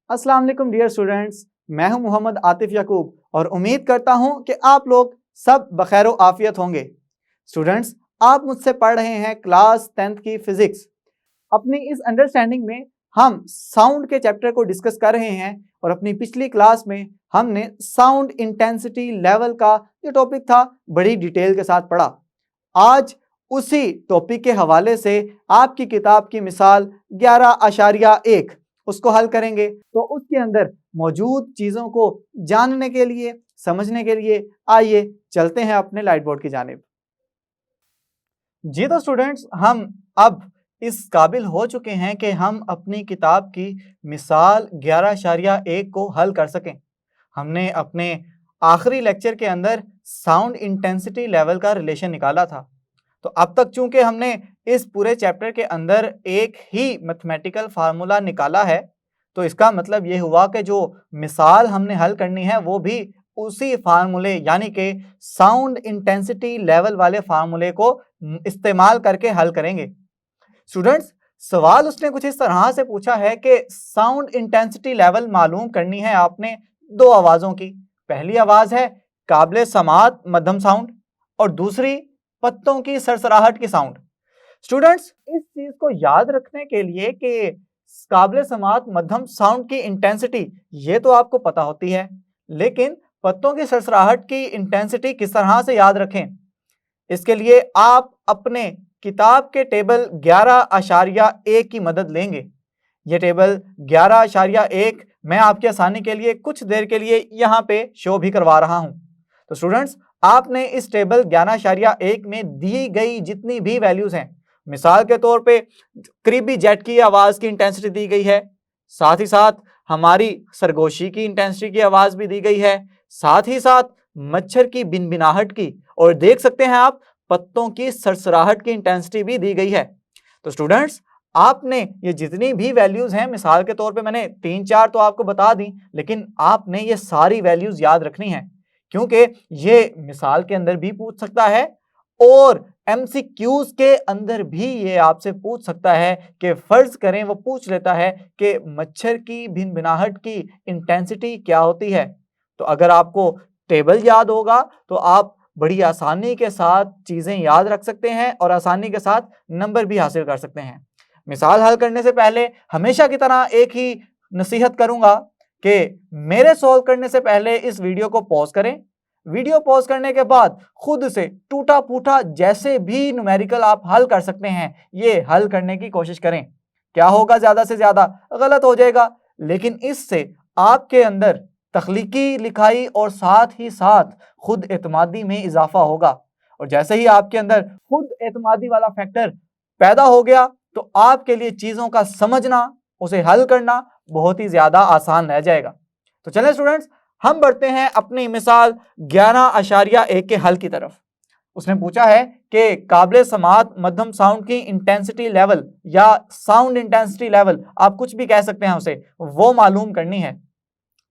अस्सलाम वालेकुम dear students, मैं हूं मोहम्मद आतिफ याकूब और उम्मीद करता हूं कि आप लोग सब बखैर आफियत होंगे। स्टूडेंट्स, आप मुझसे पढ़ रहे हैं क्लास 10th की फिजिक्स। अपनी इस अंडरस्टैंडिंग में हम साउंड के चैप्टर को डिस्कस कर रहे हैं और अपनी पिछली क्लास में हमने साउंड इंटेंसिटी लेवल का जो टॉपिक था बड़ी डिटेल के साथ पढ़ा। आज उसी टॉपिक के हवाले से आपकी किताब की मिसाल 11.1 उसको हल करेंगे। तो उसके अंदर मौजूद चीज़ों को जानने के लिए, समझने के लिए आइए चलते हैं अपने लाइट बोर्ड की जानिब। जी तो स्टूडेंट्स, हम अब इस काबिल हो चुके हैं कि हम अपनी किताब की मिसाल 11.1 को हल कर सकें। हमने अपने आखिरी लेक्चर के अंदर साउंड इंटेंसिटी लेवल का रिलेशन निकाला था। तो अब तक चूंकि हमने इस पूरे चैप्टर के अंदर एक ही मैथमेटिकल फार्मूला निकाला है, तो इसका मतलब ये हुआ कि जो मिसाल हमने हल करनी है वो भी उसी फार्मूले यानी कि साउंड इंटेंसिटी लेवल वाले फार्मूले को इस्तेमाल करके हल करेंगे। स्टूडेंट्स, सवाल उसने कुछ इस तरह से पूछा है कि साउंड इंटेंसिटी लेवल मालूम करनी है आपने दो आवाज़ों की। पहली आवाज़ है काबिले समात मध्यम साउंड और दूसरी पत्तों की सरसराहट की साउंड। स्टूडेंट्स, इस चीज को याद रखने के लिए कि काबिले समात मध्यम साउंड की इंटेंसिटी ये तो आपको पता होती है, लेकिन पत्तों की सरसराहट की इंटेंसिटी किस तरह से याद रखें, इसके लिए आप अपने किताब के टेबल 11.1 की मदद लेंगे। ये टेबल 11.1 मैं आपकी आसानी के लिए कुछ देर के लिए यहाँ पे शो भी करवा रहा हूँ। तो स्टूडेंट्स, आपने इस टेबल 11.1 में दी गई जितनी भी वैल्यूज हैं, मिसाल के तौर पे करीबी जेट की आवाज़ की इंटेंसिटी दी गई है, साथ ही साथ हमारी सरगोशी की इंटेंसिटी की आवाज़ भी दी गई है, साथ ही साथ मच्छर की बिनबिनाहट की, और देख सकते हैं आप पत्तों की सरसराहट की इंटेंसिटी भी दी गई है। तो स्टूडेंट्स, आपने ये जितनी भी वैल्यूज हैं, मिसाल के तौर पे मैंने 3-4 तो आपको बता दी, लेकिन आपने ये सारी वैल्यूज याद रखनी है, क्योंकि ये मिसाल के अंदर भी पूछ सकता है और एमसीक्यूज के अंदर भी ये आपसे पूछ सकता है कि फर्ज करें वो पूछ लेता है कि मच्छर की भिनभिनाहट की इंटेंसिटी क्या होती है। तो अगर आपको टेबल याद होगा तो आप बड़ी आसानी के साथ चीजें याद रख सकते हैं और आसानी के साथ नंबर भी हासिल कर सकते हैं। मिसाल हल करने से पहले हमेशा की तरह एक ही नसीहत करूंगा कि मेरे सॉल्व करने से पहले इस वीडियो को पॉज करें। वीडियो पॉज करने के बाद खुद से टूटा फूटा जैसे भी न्यूमेरिकल आप हल कर सकते हैं ये हल करने की कोशिश करें। क्या होगा, ज्यादा से ज्यादा गलत हो जाएगा, लेकिन इससे आपके अंदर तख्लीकी लिखाई और साथ ही साथ खुद एतमादी में इजाफा होगा। और जैसे ही आपके अंदर खुद एतमादी वाला फैक्टर पैदा हो गया तो आपके लिए चीजों का समझना, उसे हल करना बहुत ही ज्यादा आसान रह जाएगा। तो चलें स्टूडेंट्स, हम बढ़ते हैं अपनी मिसाल 11.1 के हल की तरफ। उसने पूछा है कि काबिले समात मध्यम साउंड की इंटेंसिटी लेवल या साउंड इंटेंसिटी लेवल, आप कुछ भी कह सकते हैं उसे, वो मालूम करनी है।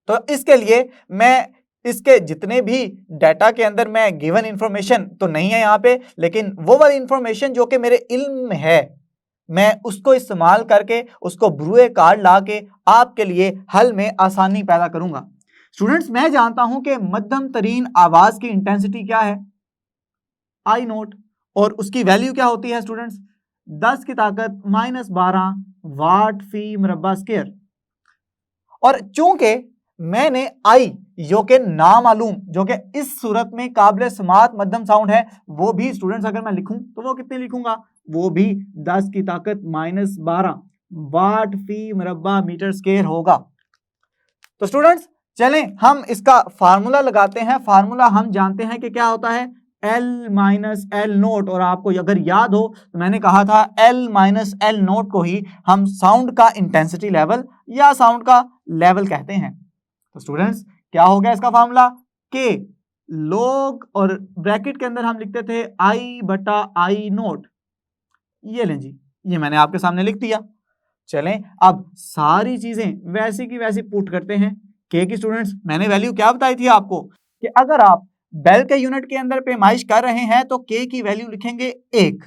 तो इसके लिए मैं इसके जितने भी डाटा के अंदर मैं गिवन इंफॉर्मेशन तो नहीं है यहाँ पे, लेकिन वो वाली इंफॉर्मेशन जो कि मेरे इल्म में है मैं उसको इस्तेमाल करके उसको ब्रूए कार्ड ला के आपके लिए हल में आसानी पैदा करूंगा। स्टूडेंट्स, मैं जानता हूं कि मध्यम तरीन आवाज की इंटेंसिटी क्या है, आई नोट, और उसकी वैल्यू क्या होती है स्टूडेंट्स, 10 की ताकत -12 वाट फी मुरब्बा स्क्वायर। और चूंकि मैंने आई जो कि ना मालूम, जो कि इस सूरत में काबिले समात मध्यम साउंड है, वो भी स्टूडेंट्स अगर मैं लिखूं तो वो कितने लिखूंगा, वो भी 10 की ताकत -12 वाट फी मुरब्बा मीटर स्क्वायर होगा। तो स्टूडेंट्स, चलें हम इसका फार्मूला लगाते हैं। फार्मूला हम जानते हैं कि क्या होता है, L माइनस एल नोट, और आपको अगर याद हो तो मैंने कहा था L माइनस एल नोट को ही हम साउंड का इंटेंसिटी लेवल या साउंड का लेवल कहते हैं। तो स्टूडेंट्स, क्या हो गया इसका फार्मूला, के लोग और ब्रैकेट के अंदर हम लिखते थे I/I नोट। ये लें जी, ये मैंने आपके सामने लिख दिया। चलें अब सारी चीजें वैसी की वैसी पुट करते हैं। के की स्टूडेंट्स मैंने वैल्यू क्या बताई थी आपको कि अगर आप बेल के यूनिट के अंदर पैमाइश कर रहे हैं तो के की वैल्यू लिखेंगे 1,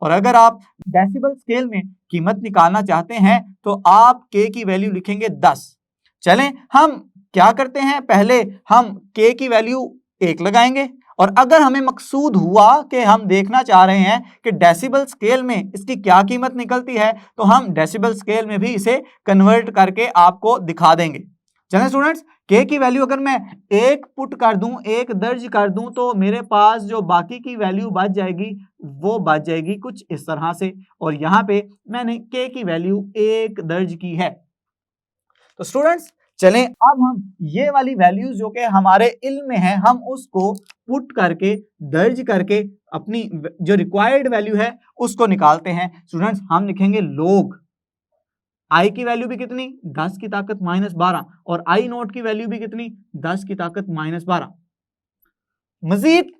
और अगर आप डेसिबल स्केल में कीमत निकालना चाहते हैं तो आप के की वैल्यू लिखेंगे 10। चलें हम क्या करते हैं, पहले हम k की वैल्यू 1 लगाएंगे और अगर हमें मकसूद हुआ कि हम देखना चाह रहे हैं कि डेसिबल स्केल में इसकी क्या कीमत निकलती है, तो हम डेसिबल स्केल में भी इसे कन्वर्ट करके आपको दिखा देंगे। चलें स्टूडेंट्स, k की वैल्यू अगर मैं 1 पुट कर दूं, 1 दर्ज कर दूं, तो मेरे पास जो बाकी की वैल्यू बच जाएगी वो बच जाएगी कुछ इस तरह से, और यहाँ पे मैंने k की वैल्यू 1 दर्ज की है। तो स्टूडेंट्स चलें अब हम ये वाली वैल्यूज जो कि हमारे इल्म में है, हम उसको पुट करके दर्ज करके अपनी जो रिक्वायर्ड वैल्यू है उसको निकालते हैं। स्टूडेंट्स हम लिखेंगे लोग आई की वैल्यू भी कितनी, 10 की ताकत -12, और आई नोट की वैल्यू भी कितनी, 10 की ताकत -12। मजीद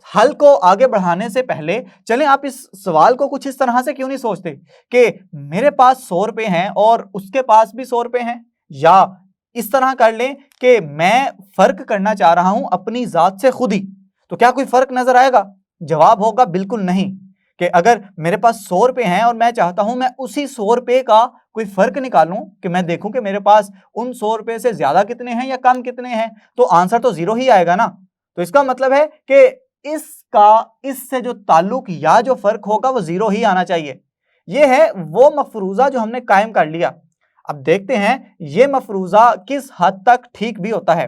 हल को आगे बढ़ाने से पहले चलें आप इस सवाल को कुछ इस तरह से क्यों नहीं सोचते कि मेरे पास 100 रुपए हैं और उसके पास भी 100 रुपए हैं, या इस तरह कर लें कि मैं फर्क करना चाह रहा हूं अपनी जात से खुद ही, तो क्या कोई फर्क नजर आएगा? जवाब होगा बिल्कुल नहीं। कि अगर मेरे पास 100 रुपए हैं और मैं चाहता हूं मैं उसी 100 रुपए का कोई फर्क निकालूं कि मैं देखूं कि मेरे पास उन 100 रुपए से ज्यादा कितने हैं या कम कितने हैं, तो आंसर तो 0 ही आएगा ना। तो इसका मतलब है कि इससे जो ताल्लुक या जो फर्क होगा वो 0 ही आना चाहिए। ये है वो मफरूजा जो हमने कायम कर लिया। अब देखते हैं ये मफरूजा किस हद तक ठीक भी होता है।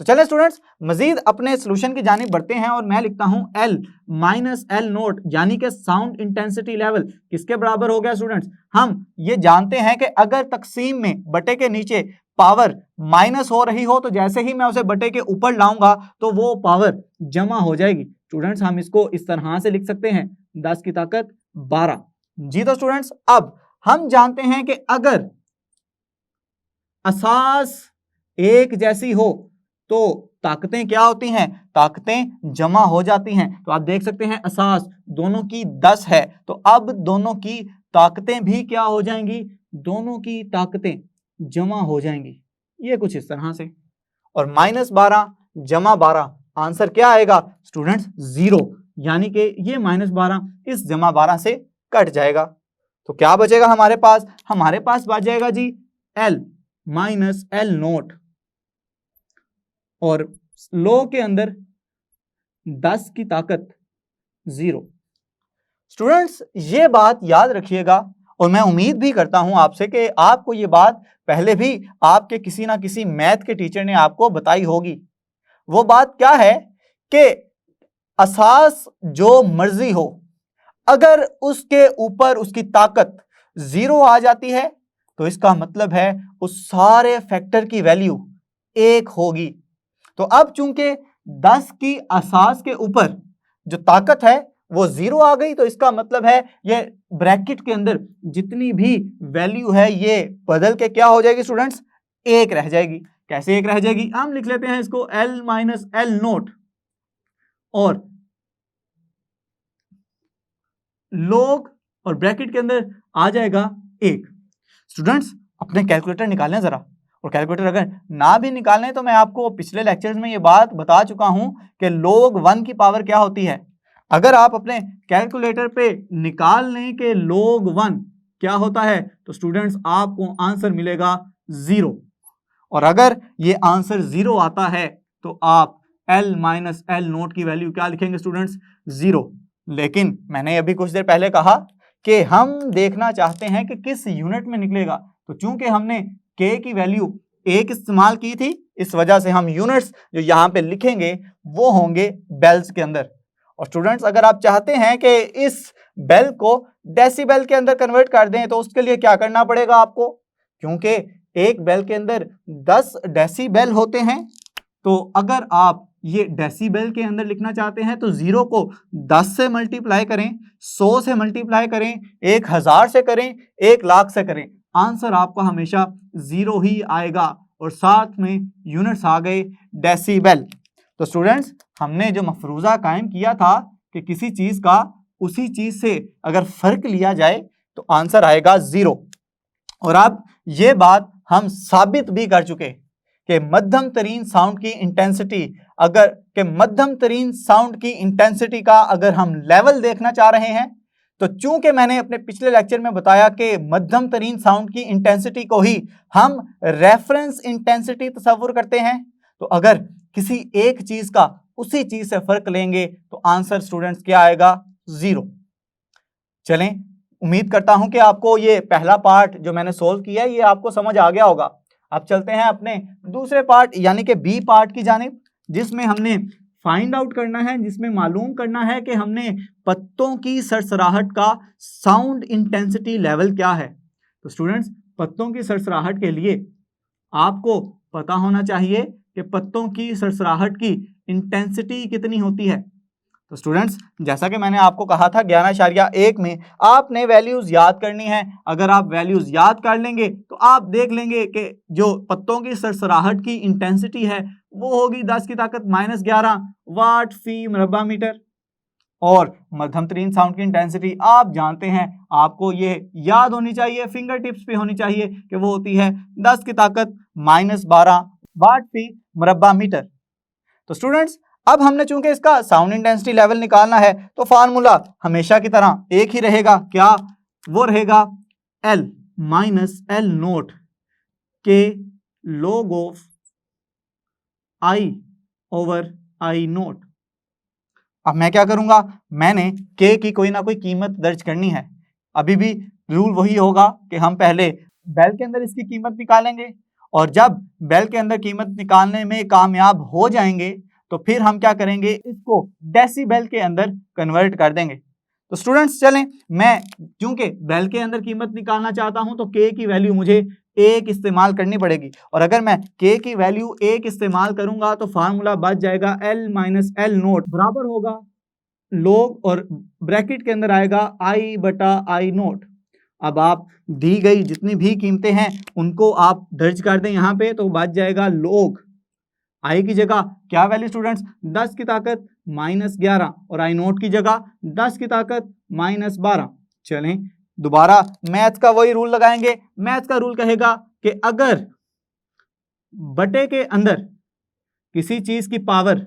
तो चलें स्टूडेंट्स मजीद अपने सोल्यूशन की जानिब बढ़ते हैं और मैं लिखता हूं L माइनस एल नोट, यानी कि साउंड इंटेंसिटी लेवल किसके बराबर हो गया स्टूडेंट्स? हम ये जानते हैं कि अगर तकसीम में बटे के नीचे पावर माइनस हो रही हो तो जैसे ही मैं उसे बटे के ऊपर लाऊंगा तो वो पावर जमा हो जाएगी। स्टूडेंट्स हम इसको इस तरह से लिख सकते हैं 10 की ताकत 12। जी तो स्टूडेंट्स अब हम जानते हैं कि अगर असास एक जैसी हो तो ताकतें क्या होती हैं? ताकतें जमा हो जाती हैं। तो आप देख सकते हैं असास दोनों की 10 है, तो अब दोनों की ताकतें भी क्या हो जाएंगी? दोनों की ताकतें जमा हो जाएंगी। ये कुछ इस तरह से। और -12 जमा 12 आंसर क्या आएगा स्टूडेंट्स? 0, यानी कि ये -12 इस जमा 12 से कट जाएगा। तो क्या बचेगा हमारे पास? हमारे पास बच जाएगा जी L माइनस एल नोट, और लो के अंदर 10 की ताकत 0। स्टूडेंट्स ये बात याद रखिएगा, और मैं उम्मीद भी करता हूं आपसे कि आपको ये बात पहले भी आपके किसी ना किसी मैथ के टीचर ने आपको बताई होगी। वो बात क्या है कि असास जो मर्जी हो, अगर उसके ऊपर उसकी ताकत 0 आ जाती है तो इसका मतलब है उस सारे फैक्टर की वैल्यू 1 होगी। तो अब चूंकि 10 की असास के ऊपर जो ताकत है वो 0 आ गई, तो इसका मतलब है ये ब्रैकेट के अंदर जितनी भी वैल्यू है ये बदल के क्या हो जाएगी स्टूडेंट्स? 1 रह जाएगी। कैसे 1 रह जाएगी? हम लिख लेते हैं इसको L माइनस एल नोट, और लोग और ब्रैकेट के अंदर आ जाएगा 1। स्टूडेंट्स अपने कैलकुलेटर निकालें जरा, और कैलकुलेटर अगर ना भी निकालने तो मैं आपको पिछले लेक्चर्स में ये बात बता चुका हूं कि log 1 की पावर क्या होती है। अगर आप अपने कैलकुलेटर पे निकाल लें कि log 1 क्या होता है तो स्टूडेंट्स आपको आंसर मिलेगा 0, और अगर ये आंसर 0 आता है तो आप L माइनस एल नोट की वैल्यू क्या लिखेंगे स्टूडेंट्स? 0। लेकिन मैंने अभी कुछ देर पहले कहा कि हम देखना चाहते हैं कि किस यूनिट में निकलेगा, तो चूंकि हमने k की वैल्यू 1 इस्तेमाल की थी, इस वजह से हम यूनिट्स जो यहाँ पे लिखेंगे वो होंगे बेल्स के अंदर। और स्टूडेंट्स अगर आप चाहते हैं कि इस बेल को डेसिबल के अंदर कन्वर्ट कर दें तो उसके लिए क्या करना पड़ेगा आपको? क्योंकि एक बेल के अंदर 10 डेसिबल होते हैं, तो अगर आप ये डेसिबल के अंदर लिखना चाहते हैं तो 0 को 10 से मल्टीप्लाई करें, 100 से मल्टीप्लाई करें, 1000 से करें, 1,00,000 से करें, आंसर आपका हमेशा 0 ही आएगा, और साथ में यूनिट्स आ गए डेसिबल। तो स्टूडेंट्स हमने जो मफरूजा कायम किया था कि किसी चीज का उसी चीज से अगर फर्क लिया जाए तो आंसर आएगा 0, और अब ये बात हम साबित भी कर चुके कि मध्यम तरीन साउंड की इंटेंसिटी का अगर हम लेवल देखना चाह रहे हैं तो चूंकि मैंने अपने पिछले लेक्चर में बताया कि मध्यम तरीन साउंड की इंटेंसिटी को ही हम रेफरेंस इंटेंसिटी तस्वुर करते हैं, तो अगर किसी एक चीज का उसी चीज से फर्क लेंगे तो आंसर स्टूडेंट्स क्या आएगा? 0। चलें, उम्मीद करता हूं कि आपको ये पहला पार्ट जो मैंने सोल्व किया है ये आपको समझ आ गया होगा। अब चलते हैं अपने दूसरे पार्ट यानी कि बी पार्ट की जानिब, जिसमें हमने फाइंड आउट करना है, जिसमें मालूम करना है कि हमने पत्तों की सरसराहट का साउंड इंटेंसिटी लेवल क्या है। तो स्टूडेंट्स, पत्तों की सरसराहट के लिए आपको पता होना चाहिए कि पत्तों की सरसराहट की इंटेंसिटी कितनी होती है। तो स्टूडेंट्स, जैसा कि मैंने आपको कहा था 11.1 में आपने वैल्यूज याद करनी है। अगर आप वैल्यूज याद कर लेंगे तो आप देख लेंगे कि जो पत्तों की सरसराहट की इंटेंसिटी है वो होगी 10 की ताकत -11 वाट फी मरबा मीटर। और मध्यम तरीन साउंड की इंटेंसिटी आप जानते हैं, आपको ये याद होनी चाहिए, फिंगर टिप्स पे होनी चाहिए कि वो होती है 10 की ताकत -12 वाट फी मरबा मीटर। तो स्टूडेंट्स, अब हमने चूंकि इसका साउंड इंटेंसिटी लेवल निकालना है तो फार्मूला हमेशा की तरह एक ही रहेगा। क्या? वो रहेगा L माइनस एल नोट के log of I over I note. अब मैं क्या करूंगा, मैंने K की कोई ना कोई कीमत दर्ज करनी है। अभी भी रूल वही होगा कि हम पहले बेल के अंदर इसकी कीमत निकालेंगे और जब बेल के अंदर कीमत निकालने में कामयाब हो जाएंगे तो फिर हम क्या करेंगे, इसको डेसिबल के अंदर कन्वर्ट कर देंगे। तो स्टूडेंट्स चलें, मैं क्योंकि बेल के अंदर कीमत निकालना चाहता हूं तो K की वैल्यू मुझे 1 इस्तेमाल करनी पड़ेगी और अगर मैं K की वैल्यू 1 इस्तेमाल करूंगा तो फार्मूला बच जाएगा L माइनस एल नोट बराबर होगा log और ब्रैकेट के अंदर आएगा I बटा I नोट। अब आप दी गई जितनी भी कीमतें हैं उनको आप दर्ज कर दें यहाँ पे, तो बच जाएगा log I की जगह क्या वैल्यू स्टूडेंट्स, 10 की ताकत -11 और I नोट की जगह 10 की ताकत -12। चलें, दोबारा मैथ का वही रूल लगाएंगे। मैथ का रूल कहेगा कि अगर बटे के अंदर किसी चीज की पावर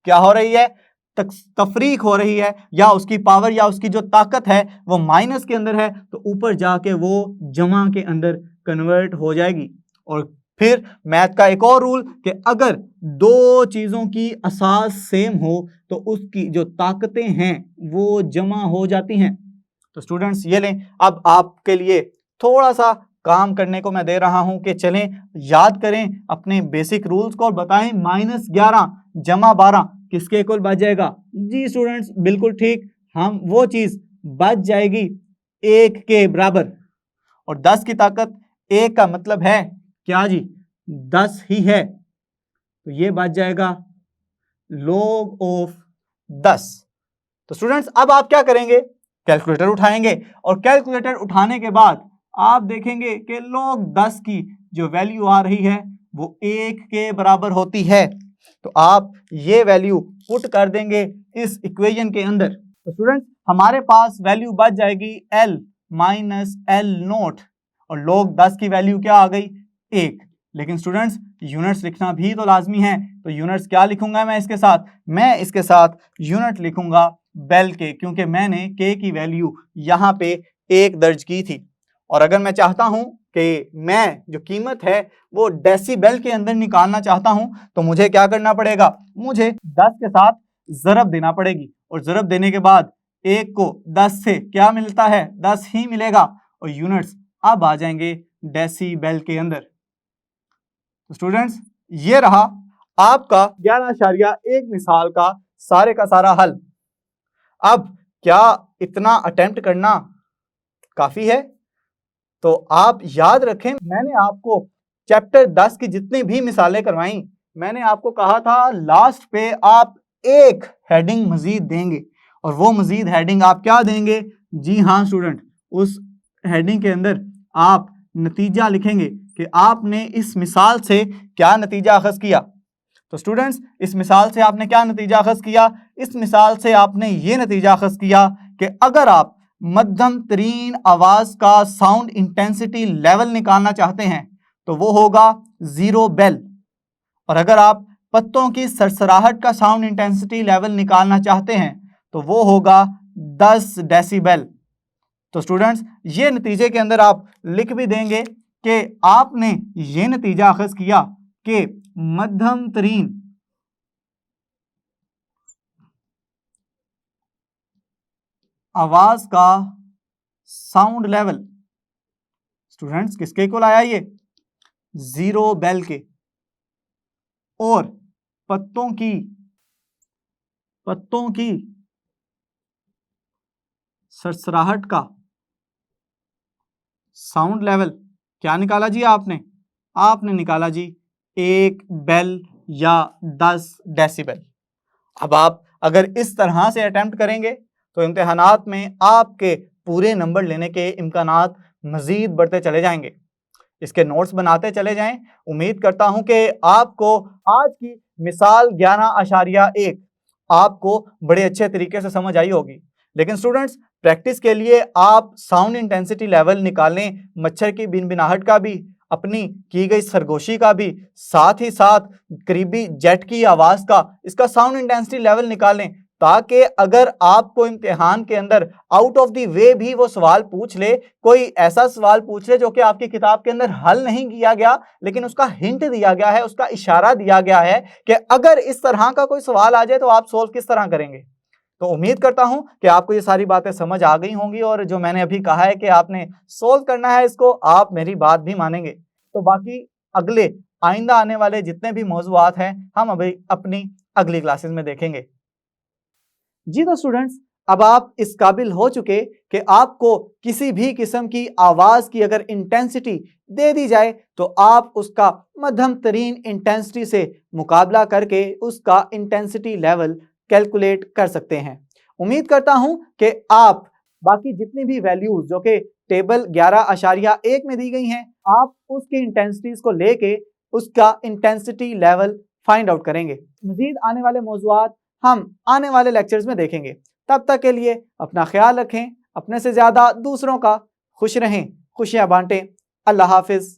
क्या हो रही है, तफरीक हो रही है, या उसकी पावर या उसकी जो ताकत है वो माइनस के अंदर है, तो ऊपर जाके वो जमा के अंदर कन्वर्ट हो जाएगी। और फिर मैथ का एक और रूल कि अगर दो चीजों की असास सेम हो तो उसकी जो ताकतें हैं वो जमा हो जाती हैं। तो स्टूडेंट्स ये लें, अब आपके लिए थोड़ा सा काम करने को मैं दे रहा हूं कि चलें याद करें अपने बेसिक रूल्स को और बताएं -11 जमा 12 किसके इक्वल बच जाएगा। जी स्टूडेंट्स, बिल्कुल ठीक, हम वो चीज बच जाएगी 1 के बराबर। और 10 की ताकत 1 का मतलब है क्या जी, 10 ही है, तो ये बच जाएगा log ऑफ 10। तो स्टूडेंट्स, अब आप क्या करेंगे, कैलकुलेटर उठाएंगे और कैलकुलेटर उठाने के बाद आप देखेंगे कि log 10 की जो वैल्यू आ रही है वो 1 के बराबर होती है। तो आप ये वैल्यू पुट कर देंगे इस इक्वेशन के अंदर। तो स्टूडेंट्स, हमारे पास वैल्यू बच जाएगी L माइनस एल नोट और log 10 की वैल्यू क्या आ गई, 1। लेकिन स्टूडेंट्स, यूनिट्स लिखना भी तो लाजमी है, तो यूनिट्स क्या लिखूंगा मैं इसके साथ, मैं इसके साथ यूनिट लिखूंगा बेल के, क्योंकि मैंने K की वैल्यू यहाँ पे 1 दर्ज की थी। और अगर मैं चाहता हूं कि मैं जो कीमत है वो डेसिबल के अंदर निकालना चाहता हूं तो मुझे क्या करना पड़ेगा, मुझे 10 के साथ ज़रब देना पड़ेगी और ज़रब देने के बाद 1 को 10 से क्या मिलता है, 10 ही मिलेगा और यूनिट्स अब आ जाएंगे डेसिबल के अंदर। तो स्टूडेंट्स, ये रहा आपका 11.1 मिसाल का सारे का सारा हल। अब क्या इतना अटेम्प्ट करना काफी है? तो आप याद रखें, मैंने आपको चैप्टर 10 की जितनी भी मिसालें करवाई, मैंने आपको कहा था लास्ट पे आप एक हेडिंग मजीद देंगे और वो मजीद हेडिंग आप क्या देंगे, जी हाँ स्टूडेंट, उस हेडिंग के अंदर आप नतीजा लिखेंगे कि आपने इस मिसाल से क्या नतीजा अखज़ किया। तो स्टूडेंट्स, इस मिसाल से आपने क्या नतीजा अखज़ किया, इस मिसाल से आपने ये नतीजा अखज़ किया कि अगर आप मध्यम तरीन आवाज का साउंड इंटेंसिटी लेवल निकालना चाहते हैं तो वो होगा 0 बेल, और अगर आप पत्तों की सरसराहट का साउंड इंटेंसिटी लेवल निकालना चाहते हैं तो वो होगा 10 डेसिबल। तो स्टूडेंट्स ये नतीजे के अंदर आप लिख भी देंगे कि आपने ये नतीजा अखज़ किया कि मध्यम तरीन आवाज का साउंड लेवल स्टूडेंट्स किसके इक्वल आया, ये 0 बेल के, और पत्तों की सरसराहट का साउंड लेवल क्या निकाला जी आपने निकाला जी 1 बेल या 10 डेसिबल। अब आप अगर इस तरह से अटेम्प्ट करेंगे तो इम्तिहानात में आपके पूरे नंबर लेने के इम्कानात मजीद बढ़ते चले जाएंगे। इसके नोट्स बनाते चले जाएं। उम्मीद करता हूं कि आपको आज की मिसाल 11.1 आपको बड़े अच्छे तरीके से समझ आई होगी। लेकिन स्टूडेंट्स प्रैक्टिस के लिए आप साउंड इंटेंसिटी लेवल निकालें, मच्छर की बिनबिनाहट का भी, अपनी की गई सरगोशी का भी, साथ ही साथ करीबी जेट की आवाज का, इसका साउंड इंटेंसिटी लेवल निकालें, ताकि अगर आपको इम्तिहान के अंदर आउट ऑफ द वे भी वो सवाल पूछ ले, कोई ऐसा सवाल पूछ ले जो कि आपकी किताब के अंदर हल नहीं किया गया लेकिन उसका हिंट दिया गया है, उसका इशारा दिया गया है कि अगर इस तरह का कोई सवाल आ जाए तो आप सोल्व किस तरह करेंगे। तो उम्मीद करता हूं कि आपको ये सारी बातें समझ आ गई होंगी और जो मैंने अभी कहा है कि आपने सोल्व करना है इसको, आप मेरी बात भी मानेंगे। तो बाकी अगले आइंदा आने वाले जितने भी मौज़ूआत हैं हम अभी अपनी अगली क्लासेस में देखेंगे। जी तो स्टूडेंट्स अब आप इस काबिल हो चुके कि आपको किसी भी किस्म की आवाज की अगर इंटेंसिटी दे दी जाए तो आप उसका मध्यम तरीन इंटेंसिटी से मुकाबला करके उसका इंटेंसिटी लेवल कैलकुलेट कर सकते हैं। उम्मीद करता हूं कि आप बाकी जितनी भी वैल्यूज जो कि टेबल 11.1 में दी गई हैं, आप उसकी इंटेंसिटीज को लेके उसका इंटेंसिटी लेवल फाइंड आउट करेंगे। मजीद आने वाले मौज़ूआत हम आने वाले लेक्चर्स में देखेंगे। तब तक के लिए अपना ख्याल रखें, अपने से ज्यादा दूसरों का खुश रहें, खुशियां बांटें। अल्लाह हाफिज।